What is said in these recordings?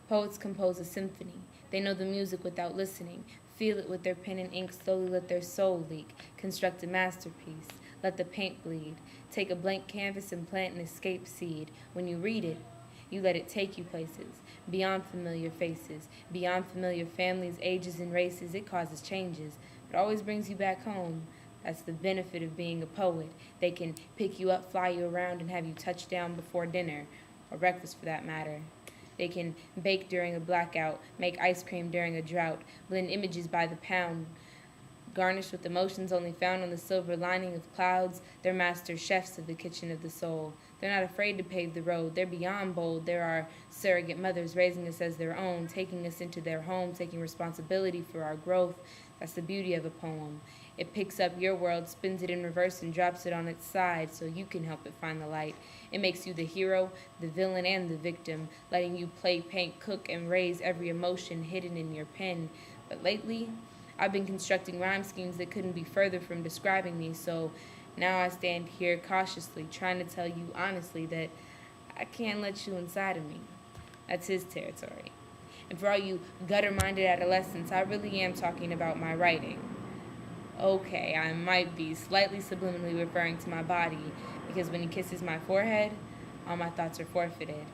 Poets compose a symphony. They know the music without listening, feel it with their pen and ink, slowly let their soul leak, construct a masterpiece, let the paint bleed, take a blank canvas and plant an escape seed. When you read it, you let it take you places, beyond familiar faces, beyond familiar families, ages, and races. It causes changes, but always brings you back home. That's the benefit of being a poet. They can pick you up, fly you around, and have you touch down before dinner, or breakfast for that matter. They can bake during a blackout, make ice cream during a drought, blend images by the pound, garnished with emotions only found on the silver lining of clouds. They're master chefs of the kitchen of the soul. They're not afraid to pave the road. They're beyond bold. There are surrogate mothers raising us as their own, taking us into their home, taking responsibility for our growth. That's the beauty of a poem. It picks up your world, spins it in reverse, and drops it on its side so you can help it find the light. It makes you the hero, the villain, and the victim, letting you play, paint, cook, and raise every emotion hidden in your pen. But lately, I've been constructing rhyme schemes that couldn't be further from describing me, so now I stand here cautiously, trying to tell you honestly that I can't let you inside of me. That's his territory. And for all you gutter-minded adolescents, I really am talking about my writing. Okay, I might be slightly subliminally referring to my body, because when he kisses my forehead, all my thoughts are forfeited.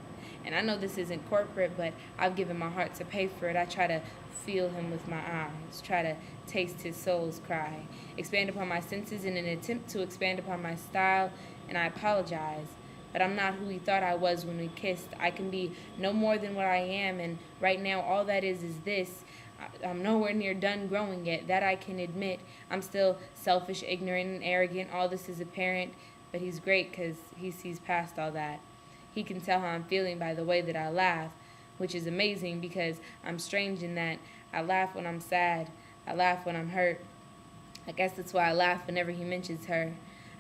And I know this isn't corporate, but I've given my heart to pay for it. I try to feel him with my eyes, try to taste his soul's cry, expand upon my senses in an attempt to expand upon my style, and I apologize. But I'm not who he thought I was when we kissed. I can be no more than what I am, and right now all that is this. I'm nowhere near done growing yet, that I can admit. I'm still selfish, ignorant, and arrogant. All this is apparent, but he's great because he sees past all that. He can tell how I'm feeling by the way that I laugh, which is amazing because I'm strange in that I laugh when I'm sad. I laugh when I'm hurt. I guess that's why I laugh whenever he mentions her.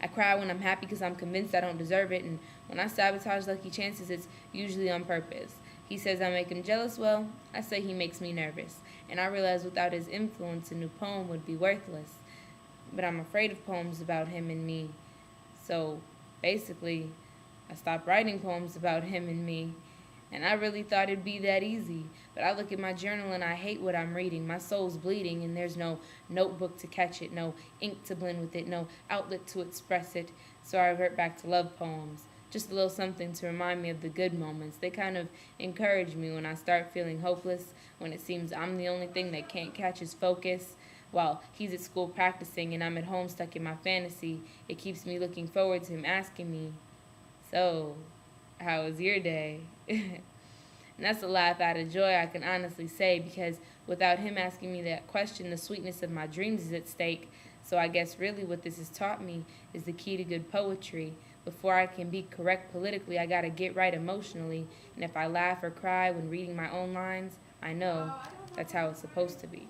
I cry when I'm happy because I'm convinced I don't deserve it, and when I sabotage lucky chances, it's usually on purpose. He says I make him jealous. Well, I say he makes me nervous, and I realize without his influence, a new poem would be worthless. But I'm afraid of poems about him and me. So, basically, I stopped writing poems about him and me. And I really thought it'd be that easy. But I look at my journal and I hate what I'm reading. My soul's bleeding and there's no notebook to catch it, no ink to blend with it, no outlet to express it. So I revert back to love poems. Just a little something to remind me of the good moments. They kind of encourage me when I start feeling hopeless, when it seems I'm the only thing that can't catch his focus. While he's at school practicing and I'm at home stuck in my fantasy, it keeps me looking forward to him asking me, "So, how was your day?" And that's a laugh out of joy, I can honestly say, because without him asking me that question, the sweetness of my dreams is at stake. So I guess really what this has taught me is the key to good poetry. Before I can be correct politically, I gotta get right emotionally. And if I laugh or cry when reading my own lines, I know that's how it's supposed to be.